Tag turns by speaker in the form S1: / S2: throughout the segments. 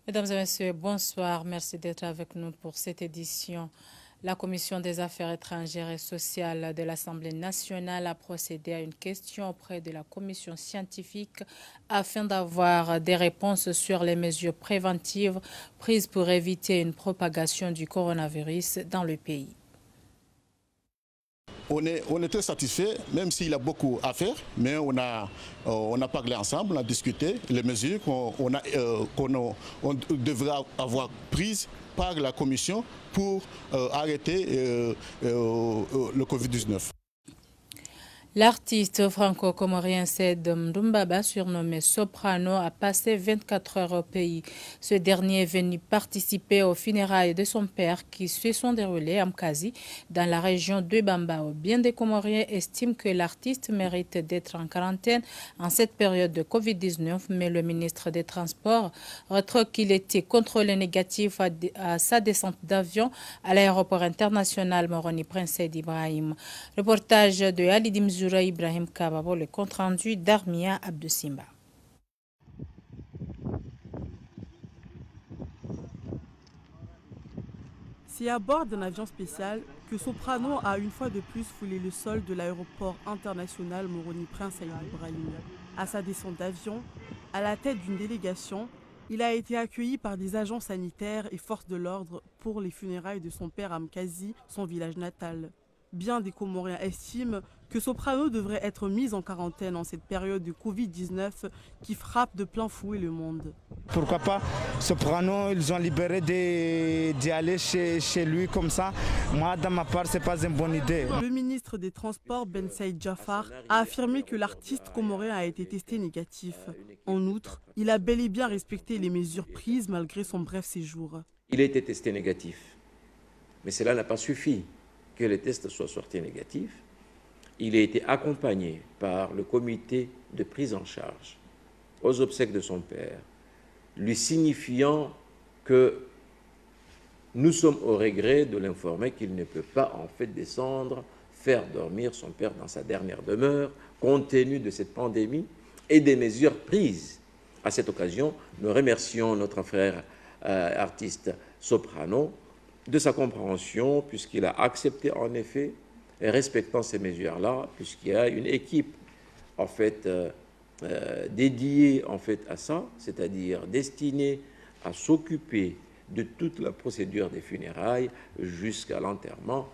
S1: Mesdames et messieurs, bonsoir. Merci d'être avec nous pour cette édition. La Commission des affaires étrangères et sociales de l'Assemblée nationale a procédé à une question auprès de la Commission scientifique afin d'avoir des réponses sur les mesures préventives prises pour éviter une propagation du coronavirus dans le pays.
S2: On est très satisfait, même s'il y a beaucoup à faire, mais on a parlé ensemble, on a discuté les mesures qu'on devrait avoir prises par la Commission pour arrêter le Covid-19.
S1: L'artiste franco-comorien Said Mdumbaba, surnommé Soprano, a passé 24 heures au pays. Ce dernier est venu participer aux funérailles de son père qui se sont déroulées à Mkazi, dans la région de Bambao. Bien des Comoriens estiment que l'artiste mérite d'être en quarantaine en cette période de Covid-19, mais le ministre des Transports retrouve qu'il était contrôlé négatif à sa descente d'avion à l'aéroport international Moroni Prince Said Ibrahim. Reportage de Ali Dimzou Ibrahim Kababo, le compte-rendu d'Armia Abdussimba.
S3: C'est à bord d'un avion spécial que Soprano a une fois de plus foulé le sol de l'aéroport international Moroni Prince Said Ibrahim. À sa descente d'avion, à la tête d'une délégation, il a été accueilli par des agents sanitaires et forces de l'ordre pour les funérailles de son père à Mkazi, son village natal. Bien des Comoriens estiment que Soprano devrait être mis en quarantaine en cette période de Covid-19 qui frappe de plein fouet le monde.
S4: Pourquoi pas Soprano, ils ont libéré d'y aller chez lui comme ça. Moi, dans ma part, ce n'est pas une bonne idée.
S3: Le ministre des Transports, Ben Saïd Jafar, a affirmé que l'artiste comorien a été testé négatif. En outre, il a bel et bien respecté les mesures prises malgré son bref séjour.
S5: Il a été testé négatif, mais cela n'a pas suffi que les tests soient sortis négatifs. Il a été accompagné par le comité de prise en charge aux obsèques de son père, lui signifiant que nous sommes au regret de l'informer qu'il ne peut pas en fait descendre, faire dormir son père dans sa dernière demeure, compte tenu de cette pandémie et des mesures prises. À cette occasion, nous remercions notre frère artiste Soprano de sa compréhension, puisqu'il a accepté en effet, et respectant ces mesures-là, puisqu'il y a une équipe en fait dédiée en fait à ça, c'est-à-dire destinée à s'occuper de toute la procédure des funérailles jusqu'à l'enterrement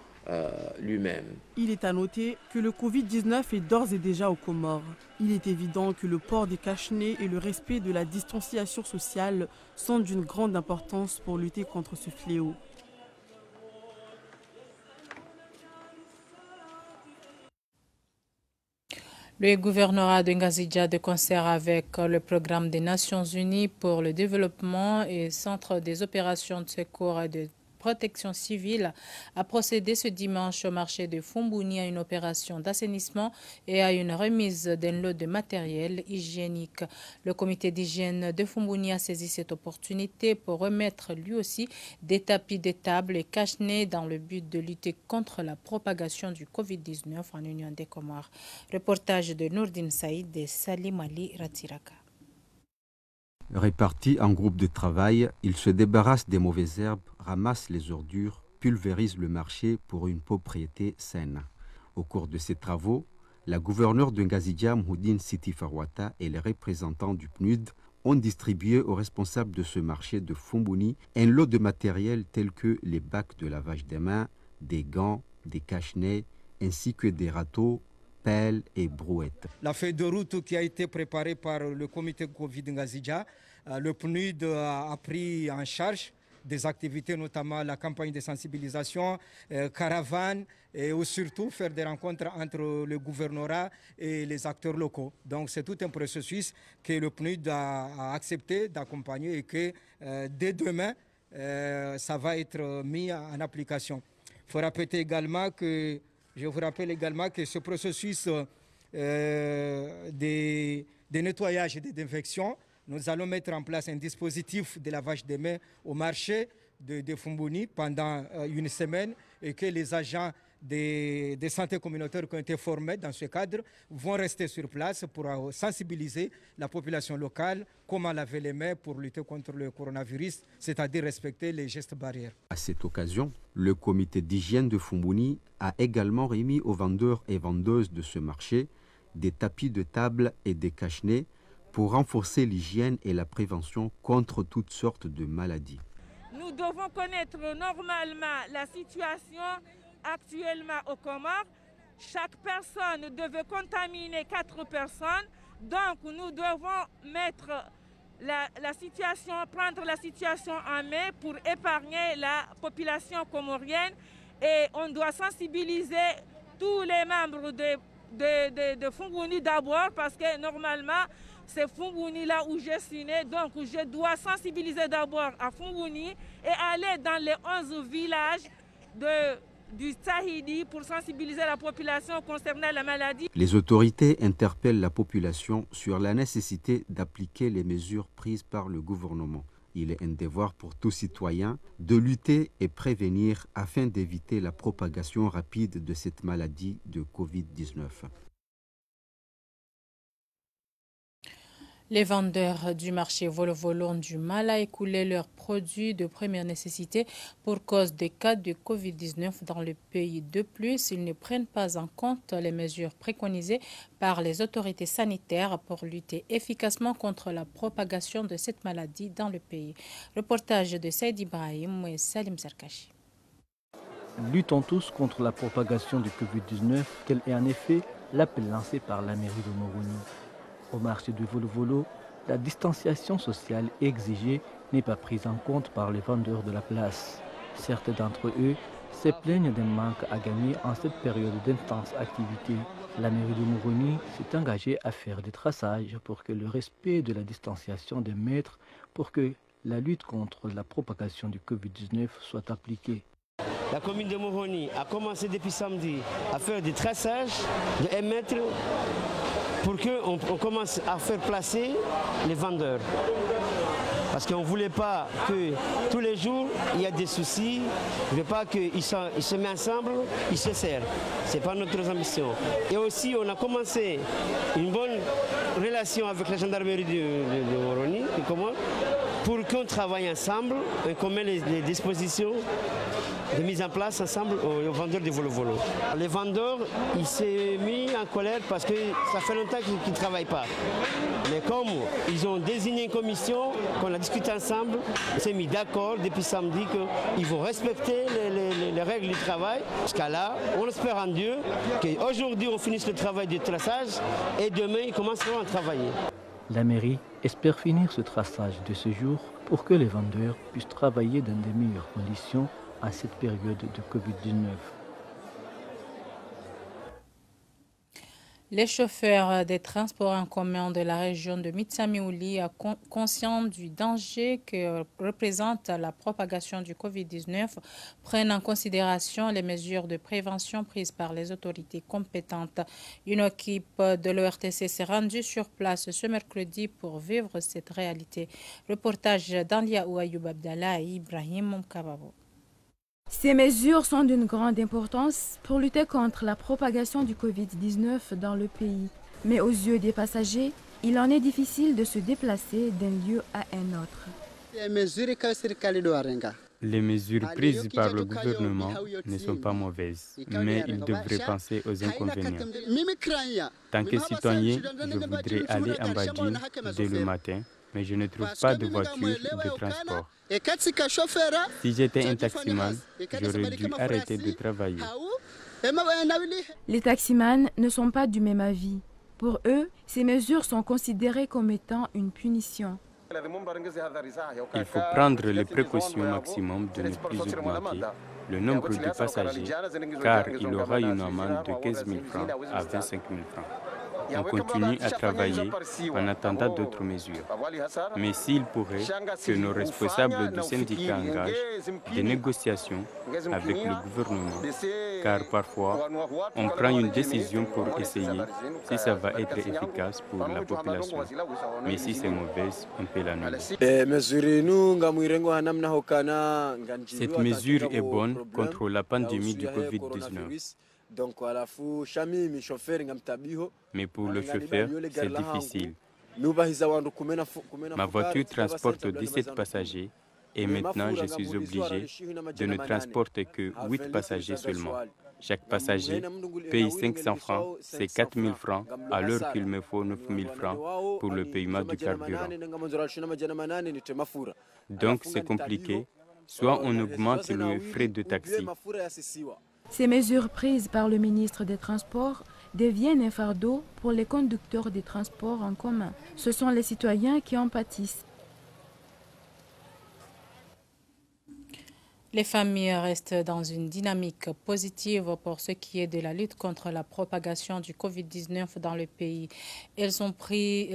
S5: lui-même.
S3: Il est à noter que le Covid-19 est d'ores et déjà aux Comores. Il est évident que le port des cache-nez et le respect de la distanciation sociale sont d'une grande importance pour lutter contre ce fléau.
S1: Le gouvernorat de Ngazidja, de concert avec le programme des Nations Unies pour le développement et Centre des opérations de secours et de protection civile, a procédé ce dimanche au marché de Fumbouni à une opération d'assainissement et à une remise d'un lot de matériel hygiénique. Le comité d'hygiène de Fumbouni a saisi cette opportunité pour remettre lui aussi des tapis de table et cache-nez dans le but de lutter contre la propagation du Covid-19 en Union des Comores. Reportage de Nourdine Saïd et Salim Ali Ratiraka.
S6: Répartis en groupes de travail, ils se débarrassent des mauvaises herbes, ramassent les ordures, pulvérisent le marché pour une propriété saine. Au cours de ces travaux, la gouverneure de Ngazidja, Mhoudine Siti Farwata, et les représentants du PNUD ont distribué aux responsables de ce marché de Fumbouni un lot de matériel tel que les bacs de lavage des mains, des gants, des cache-nez, ainsi que des râteaux, pelles et brouettes.
S4: La feuille de route qui a été préparée par le comité Covid Ngazidja, le PNUD a pris en charge des activités, notamment la campagne de sensibilisation, caravane, et surtout faire des rencontres entre le gouvernorat et les acteurs locaux. Donc c'est tout un processus que le PNUD a accepté d'accompagner et que dès demain, ça va être mis en application. Je vous rappelle également que ce processus de nettoyage et de désinfection, nous allons mettre en place un dispositif de lavage des mains au marché de Fumbouni pendant une semaine et que les agents des santé communautaires qui ont été formés dans ce cadre vont rester sur place pour sensibiliser la population locale, comment laver les mains pour lutter contre le coronavirus, c'est-à-dire respecter les gestes barrières.
S6: À cette occasion, le comité d'hygiène de Fumbuni a également remis aux vendeurs et vendeuses de ce marché des tapis de table et des cache-nez pour renforcer l'hygiène et la prévention contre toutes sortes de maladies.
S7: Nous devons connaître normalement la situation actuellement aux Comores. Chaque personne devait contaminer 4 personnes. Donc nous devons mettre prendre la situation en main pour épargner la population comorienne. Et on doit sensibiliser tous les membres de Fumbuni d'abord, parce que normalement, c'est Fumbuni là où je suis né. Donc je dois sensibiliser d'abord à Fumbuni et aller dans les 11 villages du Tahidi pour sensibiliser la population concernant la maladie.
S6: Les autorités interpellent la population sur la nécessité d'appliquer les mesures prises par le gouvernement. Il est un devoir pour tout citoyen de lutter et prévenir afin d'éviter la propagation rapide de cette maladie de Covid-19.
S1: Les vendeurs du marché Volo-Volo ont du mal à écouler leurs produits de première nécessité pour cause des cas de Covid-19 dans le pays. De plus, ils ne prennent pas en compte les mesures préconisées par les autorités sanitaires pour lutter efficacement contre la propagation de cette maladie dans le pays. Reportage de Saïd Ibrahim et Salim Sarkachi.
S8: Luttons tous contre la propagation du Covid-19, tel est en effet l'appel lancé par la mairie de Moroni. Au marché de Volo-Volo, la distanciation sociale exigée n'est pas prise en compte par les vendeurs de la place. Certains d'entre eux se plaignent d'un manque à gagner en cette période d'intense activité. La mairie de Moroni s'est engagée à faire des traçages pour que le respect de la distanciation des mètres pour que la lutte contre la propagation du Covid-19 soit appliquée.
S9: La commune de Moroni a commencé depuis samedi à faire des traçages de 1 mètre pour qu'on commence à faire placer les vendeurs. Parce qu'on ne voulait pas que tous les jours, il y a des soucis. On ne veut pas qu'ils se mettent ensemble, ils se serrent. Ce n'est pas notre ambition. Et aussi, on a commencé une bonne relation avec la gendarmerie de Moroni, pour qu'on travaille ensemble et qu'on mette les dispositions de mise en place ensemble aux vendeurs de Volo-Volo. Les vendeurs, ils s'est mis en colère parce que ça fait longtemps qu'ils ne travaillent pas. Mais comme ils ont désigné une commission, qu'on a discuté ensemble, on s'est mis d'accord depuis samedi qu'ils vont respecter les règles du travail. Jusqu'à là, on espère en Dieu qu'aujourd'hui on finisse le travail de traçage et demain ils commenceront à travailler.
S8: La mairie espère finir ce traçage de ce jour pour que les vendeurs puissent travailler dans de meilleures conditions à cette période de Covid-19.
S1: Les chauffeurs des transports en commun de la région de Mitsamiouli, conscients du danger que représente la propagation du Covid-19, prennent en considération les mesures de prévention prises par les autorités compétentes. Une équipe de l'ORTC s'est rendue sur place ce mercredi pour vivre cette réalité. Reportage d'Anlia Ouayoub Abdallah et Ibrahim Mkababo.
S10: Ces mesures sont d'une grande importance pour lutter contre la propagation du Covid-19 dans le pays. Mais aux yeux des passagers, il en est difficile de se déplacer d'un lieu à un autre.
S11: Les mesures prises par le gouvernement ne sont pas mauvaises, mais il devrait penser aux inconvénients. Tant que citoyen, je voudrais aller en Badine dès le matin, mais je ne trouve pas de voiture de transport. Si j'étais un taximan, j'aurais dû arrêter de travailler.
S10: Les taximans ne sont pas du même avis. Pour eux, ces mesures sont considérées comme étant une punition.
S11: Il faut prendre les précautions maximum de ne plus augmenter le nombre de passagers, car il y aura une amende de 15 000 francs à 25 000 francs. On continue à travailler en attendant d'autres mesures. Mais s'il pourrait que nos responsables du syndicat engagent des négociations avec le gouvernement, car parfois on prend une décision pour essayer si ça va être efficace pour la population. Mais si c'est mauvaise, on peut l'annuler. Cette mesure est bonne contre la pandémie du Covid-19. Mais pour le chauffeur, c'est difficile. Ma voiture transporte 17 passagers et maintenant je suis obligé de ne transporter que 8 passagers seulement. Chaque passager paye 500 francs, c'est 4 000 francs, alors qu'il me faut 9 000 francs pour le paiement du carburant. Donc c'est compliqué, soit on augmente le frais de taxi.
S10: Ces mesures prises par le ministre des Transports deviennent un fardeau pour les conducteurs des transports en commun. Ce sont les citoyens qui en pâtissent.
S1: Les familles restent dans une dynamique positive pour ce qui est de la lutte contre la propagation du Covid-19 dans le pays. Elles ont pris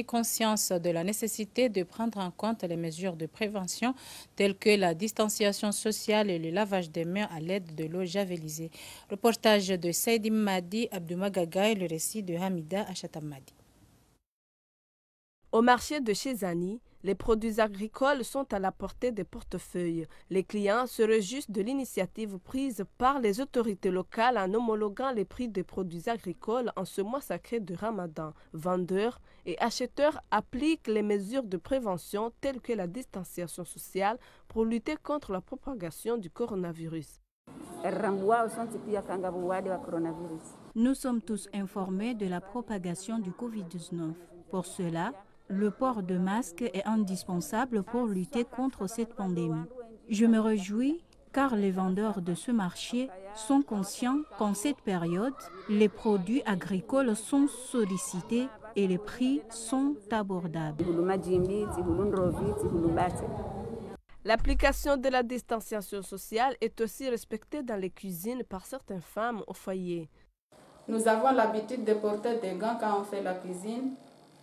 S1: conscience de la nécessité de prendre en compte les mesures de prévention telles que la distanciation sociale et le lavage des mains à l'aide de l'eau javelisée. Reportage de Saïdi Madi Abdoumagaga et le récit de Hamida Achatamadi.
S12: Au marché de Chezani, les produits agricoles sont à la portée des portefeuilles. Les clients se réjouissent de l'initiative prise par les autorités locales en homologuant les prix des produits agricoles en ce mois sacré de Ramadan. Vendeurs et acheteurs appliquent les mesures de prévention telles que la distanciation sociale pour lutter contre la propagation du coronavirus.
S13: Nous sommes tous informés de la propagation du Covid-19. Pour cela, le port de masque est indispensable pour lutter contre cette pandémie. Je me réjouis car les vendeurs de ce marché sont conscients qu'en cette période, les produits agricoles sont sollicités et les prix sont abordables.
S12: L'application de la distanciation sociale est aussi respectée dans les cuisines par certaines femmes au foyer.
S14: Nous avons l'habitude de porter des gants quand on fait la cuisine.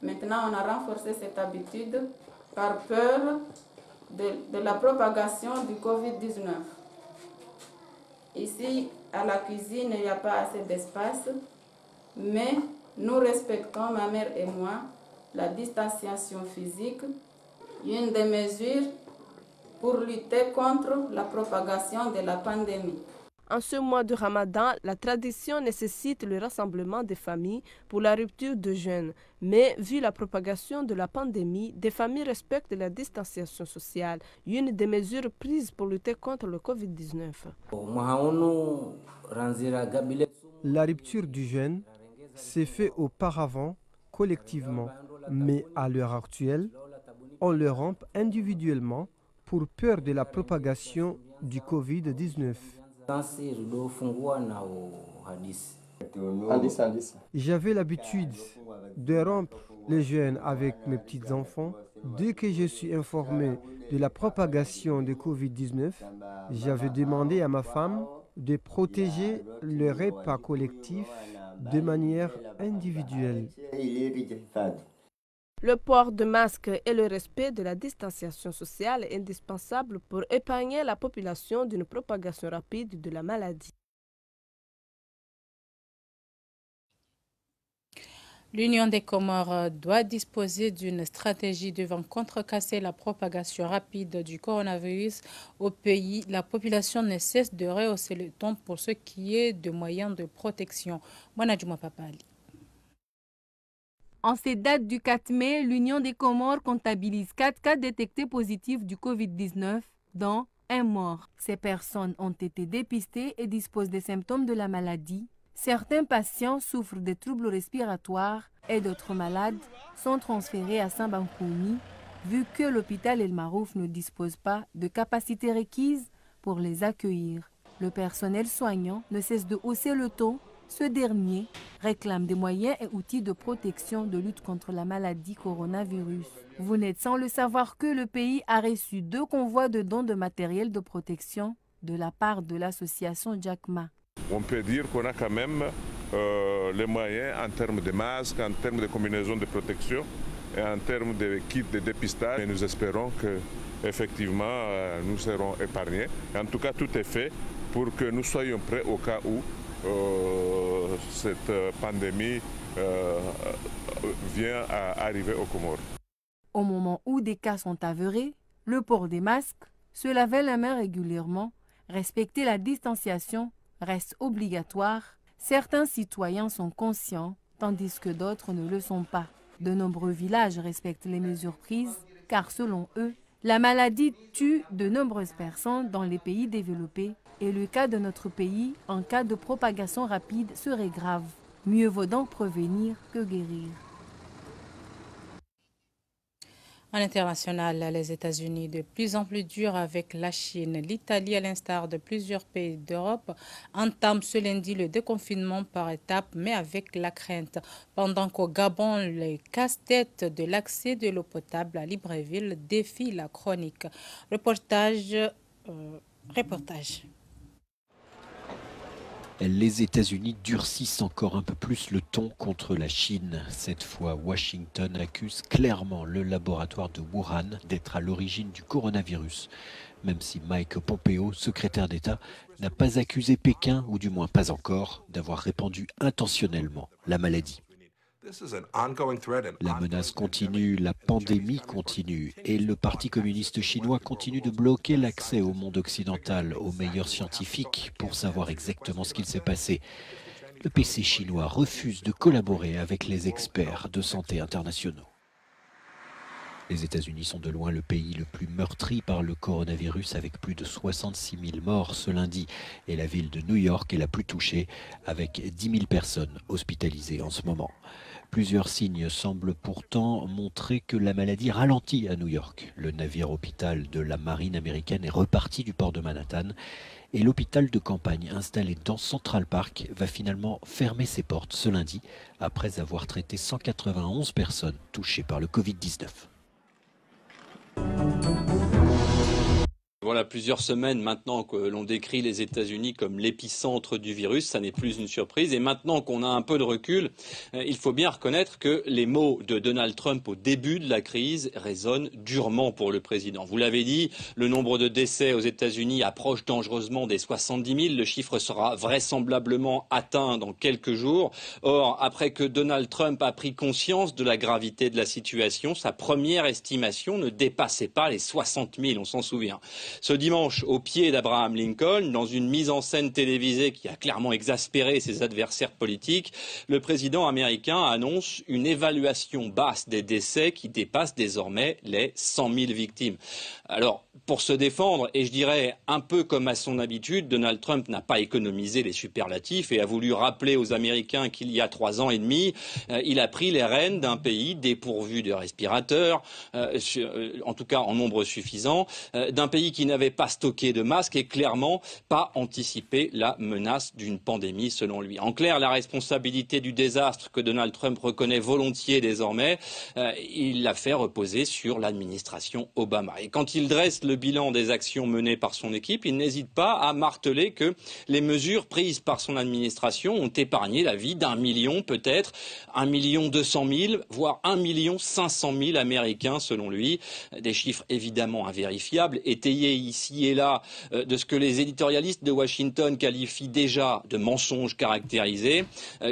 S14: Maintenant, on a renforcé cette habitude par peur de la propagation du Covid-19. Ici, à la cuisine, il n'y a pas assez d'espace, mais nous respectons, ma mère et moi, la distanciation physique, une des mesures pour lutter contre la propagation de la pandémie.
S12: En ce mois de Ramadan, la tradition nécessite le rassemblement des familles pour la rupture de jeûne. Mais vu la propagation de la pandémie, des familles respectent la distanciation sociale, une des mesures prises pour lutter contre le Covid-19.
S15: La rupture du jeûne s'est faite auparavant collectivement, mais à l'heure actuelle, on le rompt individuellement pour peur de la propagation du Covid-19. J'avais l'habitude de rompre le jeûne avec mes petits-enfants. Dès que je suis informé de la propagation du Covid-19, j'avais demandé à ma femme de protéger le repas collectif de manière individuelle.
S12: Le port de masque et le respect de la distanciation sociale est indispensable pour épargner la population d'une propagation rapide de la maladie.
S1: L'Union des Comores doit disposer d'une stratégie devant contrecarrer la propagation rapide du coronavirus au pays. La population ne cesse de rehausser le ton pour ce qui est de moyens de protection. Mwanadjouma Papali.
S16: En cette date du 4 mai, l'Union des Comores comptabilise 4 cas détectés positifs du Covid-19, dont un mort. Ces personnes ont été dépistées et disposent des symptômes de la maladie. Certains patients souffrent de troubles respiratoires et d'autres malades sont transférés à Saint-Bankoumi, vu que l'hôpital El Marouf ne dispose pas de capacité requise pour les accueillir. Le personnel soignant ne cesse de hausser le ton. Ce dernier réclame des moyens et outils de protection de lutte contre la maladie coronavirus. Vous n'êtes sans le savoir que le pays a reçu 2 convois de dons de matériel de protection de la part de l'association JACMA.
S17: On peut dire qu'on a quand même les moyens en termes de masques, en termes de combinaisons de protection et en termes de kits de dépistage. Et nous espérons que effectivement nous serons épargnés. En tout cas, tout est fait pour que nous soyons prêts au cas où cette pandémie vient à arriver aux Comores.
S16: Au moment où des cas sont avérés, le port des masques, se laver les mains régulièrement, respecter la distanciation reste obligatoire. Certains citoyens sont conscients, tandis que d'autres ne le sont pas. De nombreux villages respectent les mesures prises, car selon eux, la maladie tue de nombreuses personnes dans les pays développés et le cas de notre pays, en cas de propagation rapide, serait grave. Mieux vaut donc prévenir que guérir.
S1: À l'international, les États-Unis de plus en plus durs avec la Chine. L'Italie, à l'instar de plusieurs pays d'Europe, entame ce lundi le déconfinement par étapes, mais avec la crainte. Pendant qu'au Gabon, les casse-têtes de l'accès de l'eau potable à Libreville défient la chronique. Reportage.
S18: Les États-Unis durcissent encore un peu plus le ton contre la Chine. Cette fois, Washington accuse clairement le laboratoire de Wuhan d'être à l'origine du coronavirus. Même si Mike Pompeo, secrétaire d'État, n'a pas accusé Pékin, ou du moins pas encore, d'avoir répandu intentionnellement la maladie. La menace continue, la pandémie continue et le Parti communiste chinois continue de bloquer l'accès au monde occidental, aux meilleurs scientifiques, pour savoir exactement ce qu'il s'est passé. Le PC chinois refuse de collaborer avec les experts de santé internationaux. Les États-Unis sont de loin le pays le plus meurtri par le coronavirus avec plus de 66 000 morts ce lundi. Et la ville de New York est la plus touchée avec 10 000 personnes hospitalisées en ce moment. Plusieurs signes semblent pourtant montrer que la maladie ralentit à New York. Le navire hôpital de la marine américaine est reparti du port de Manhattan et l'hôpital de campagne installé dans Central Park va finalement fermer ses portes ce lundi après avoir traité 191 personnes touchées par le Covid-19.
S19: Voilà plusieurs semaines maintenant que l'on décrit les États-Unis comme l'épicentre du virus, ça n'est plus une surprise. Et maintenant qu'on a un peu de recul, il faut bien reconnaître que les mots de Donald Trump au début de la crise résonnent durement pour le président. Vous l'avez dit, le nombre de décès aux États-Unis approche dangereusement des 70 000. Le chiffre sera vraisemblablement atteint dans quelques jours. Or, après que Donald Trump a pris conscience de la gravité de la situation, sa première estimation ne dépassait pas les 60 000, on s'en souvient. Ce dimanche, au pied d'Abraham Lincoln, dans une mise en scène télévisée qui a clairement exaspéré ses adversaires politiques, le président américain annonce une évaluation basse des décès qui dépasse désormais les 100 000 victimes. Alors, pour se défendre, et je dirais un peu comme à son habitude, Donald Trump n'a pas économisé les superlatifs et a voulu rappeler aux Américains qu'il y a 3 ans et demi, il a pris les rênes d'un pays dépourvu de respirateurs, en tout cas en nombre suffisant, d'un pays qui n'avait pas stocké de masques et clairement pas anticipé la menace d'une pandémie selon lui. En clair, la responsabilité du désastre que Donald Trump reconnaît volontiers désormais, il l'a fait reposer sur l'administration Obama. Et quand il dresse le bilan des actions menées par son équipe, il n'hésite pas à marteler que les mesures prises par son administration ont épargné la vie d'1 million, peut-être 1 200 000, voire 1 500 000 Américains selon lui. Des chiffres évidemment invérifiables, étayés ici et là de ce que les éditorialistes de Washington qualifient déjà de mensonges caractérisés,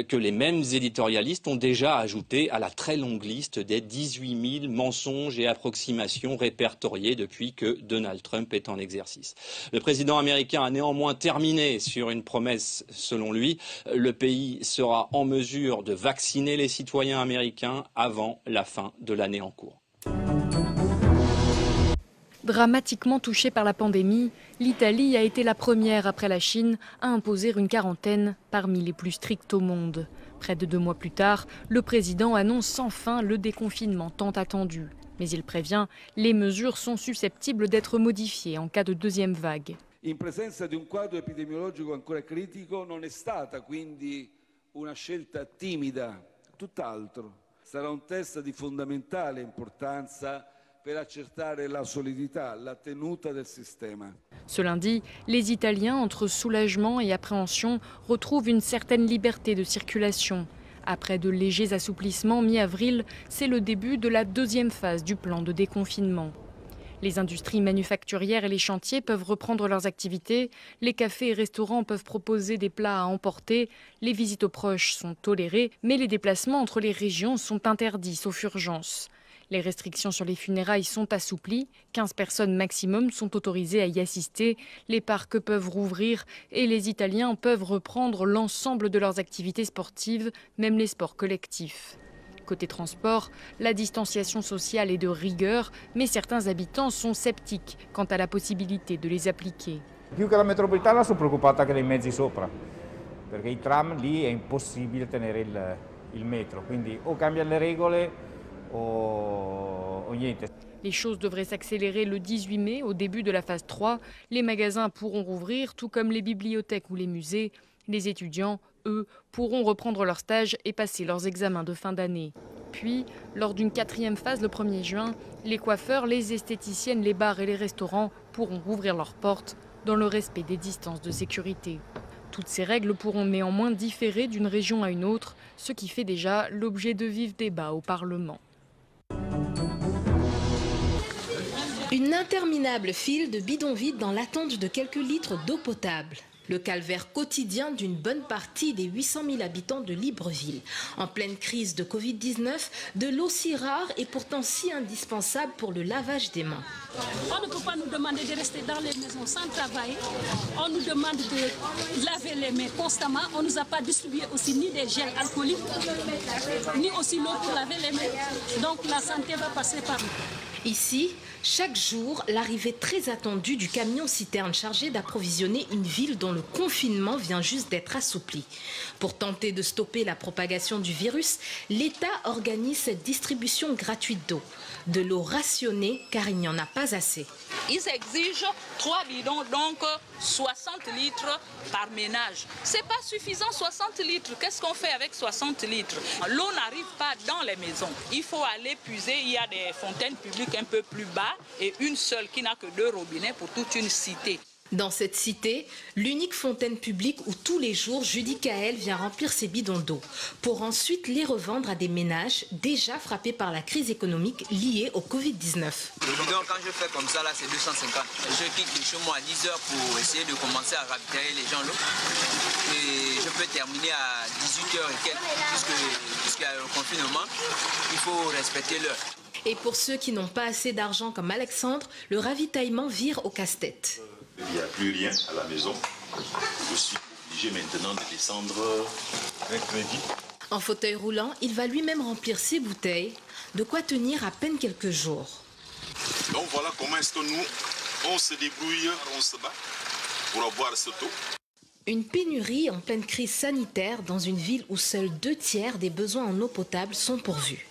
S19: que les mêmes éditorialistes ont déjà ajouté à la très longue liste des 18 000 mensonges et approximations répertoriés depuis que Donald Trump est en exercice. Le président américain a néanmoins terminé sur une promesse selon lui. Le pays sera en mesure de vacciner les citoyens américains avant la fin de l'année en cours.
S20: Dramatiquement touchée par la pandémie, l'Italie a été la première après la Chine à imposer une quarantaine parmi les plus strictes au monde. Près de 2 mois plus tard, le président annonce enfin le déconfinement tant attendu. Mais il prévient, les mesures sont susceptibles d'être modifiées en cas de deuxième vague.
S21: In presenza di un quadro epidemiologico ancora critico non è stata quindi una scelta timida, tutt'altro. Sarà un test di fondamentale importanza per accertare la solidità, la tenuta del sistema.
S20: Ce lundi, les Italiens, entre soulagement et appréhension, retrouvent une certaine liberté de circulation. Après de légers assouplissements mi-avril, c'est le début de la deuxième phase du plan de déconfinement. Les industries manufacturières et les chantiers peuvent reprendre leurs activités, les cafés et restaurants peuvent proposer des plats à emporter, les visites aux proches sont tolérées, mais les déplacements entre les régions sont interdits sauf urgence. Les restrictions sur les funérailles sont assouplies, 15 personnes maximum sont autorisées à y assister, les parcs peuvent rouvrir et les Italiens peuvent reprendre l'ensemble de leurs activités sportives, même les sports collectifs. Côté transport, la distanciation sociale est de rigueur, mais certains habitants sont sceptiques quant à la possibilité de les appliquer.
S2: Più che la metropolitana sono preoccupato anche dei mezzi sopra, perché i tram lì è impossibile tenere il metro, quindi o cambiano le regole o niente.
S20: Les choses devraient s'accélérer le 18 mai, au début de la phase 3. Les magasins pourront rouvrir, tout comme les bibliothèques ou les musées. Les étudiants, eux, pourront reprendre leur stage et passer leurs examens de fin d'année. Puis, lors d'une 4e phase le 1er juin, les coiffeurs, les esthéticiennes, les bars et les restaurants pourront rouvrir leurs portes dans le respect des distances de sécurité. Toutes ces règles pourront néanmoins différer d'une région à une autre, ce qui fait déjà l'objet de vifs débats au Parlement.
S22: Une interminable file de bidons vides dans l'attente de quelques litres d'eau potable. Le calvaire quotidien d'une bonne partie des 800 000 habitants de Libreville. En pleine crise de Covid-19, de l'eau si rare et pourtant si indispensable pour le lavage des mains.
S23: On ne peut pas nous demander de rester dans les maisons sans travailler. On nous demande de laver les mains constamment. On ne nous a pas distribué aussi ni des gels alcooliques, ni aussi l'eau pour laver les mains. Donc la santé va passer par nous.
S22: Ici, chaque jour, l'arrivée très attendue du camion-citerne chargé d'approvisionner une ville dont le confinement vient juste d'être assoupli. Pour tenter de stopper la propagation du virus, l'État organise cette distribution gratuite d'eau. De l'eau rationnée car il n'y en a pas assez.
S24: Ils exigent 3 bidons, donc 60 litres par ménage. C'est pas suffisant 60 litres. Qu'est-ce qu'on fait avec 60 litres? L'eau n'arrive pas dans les maisons. Il faut aller puiser. Il y a des fontaines publiques un peu plus bas et une seule qui n'a que 2 robinets pour toute une cité.
S22: Dans cette cité, l'unique fontaine publique où tous les jours Judy Kael vient remplir ses bidons d'eau pour ensuite les revendre à des ménages déjà frappés par la crise économique liée au Covid-19.
S25: Le bidon, quand je fais comme ça, là, c'est 250. Je quitte chez moi à 10 h pour essayer de commencer à ravitailler les gens l'eau. Et je peux terminer à 18 h et quelques, puisqu'il y a le confinement, il faut respecter l'heure.
S22: Et pour ceux qui n'ont pas assez d'argent comme Alexandre, le ravitaillement vire au casse-tête.
S26: Il n'y a plus rien à la maison. Je suis obligé maintenant de descendre très vite.
S22: En fauteuil roulant, il va lui-même remplir ses bouteilles, de quoi tenir à peine quelques jours.
S26: Donc voilà comment est-ce que nous, on se débrouille, on se bat pour avoir cette eau.
S22: Une pénurie en pleine crise sanitaire dans une ville où seuls 2 tiers des besoins en eau potable sont pourvus.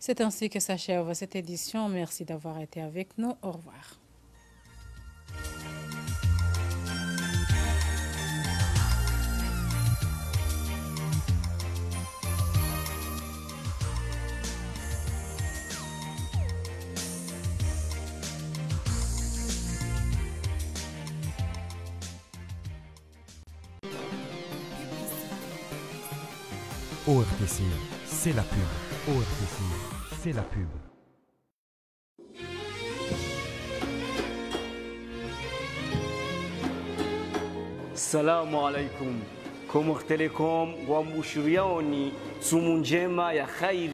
S1: C'est ainsi que s'achève cette édition. Merci d'avoir été avec nous. Au revoir.
S27: ORTC, c'est la pub. ORTC, c'est la pub.
S9: Salamu alaikum. Komor Telecom, Wambushuryoni, Sumunjema ya Khairi.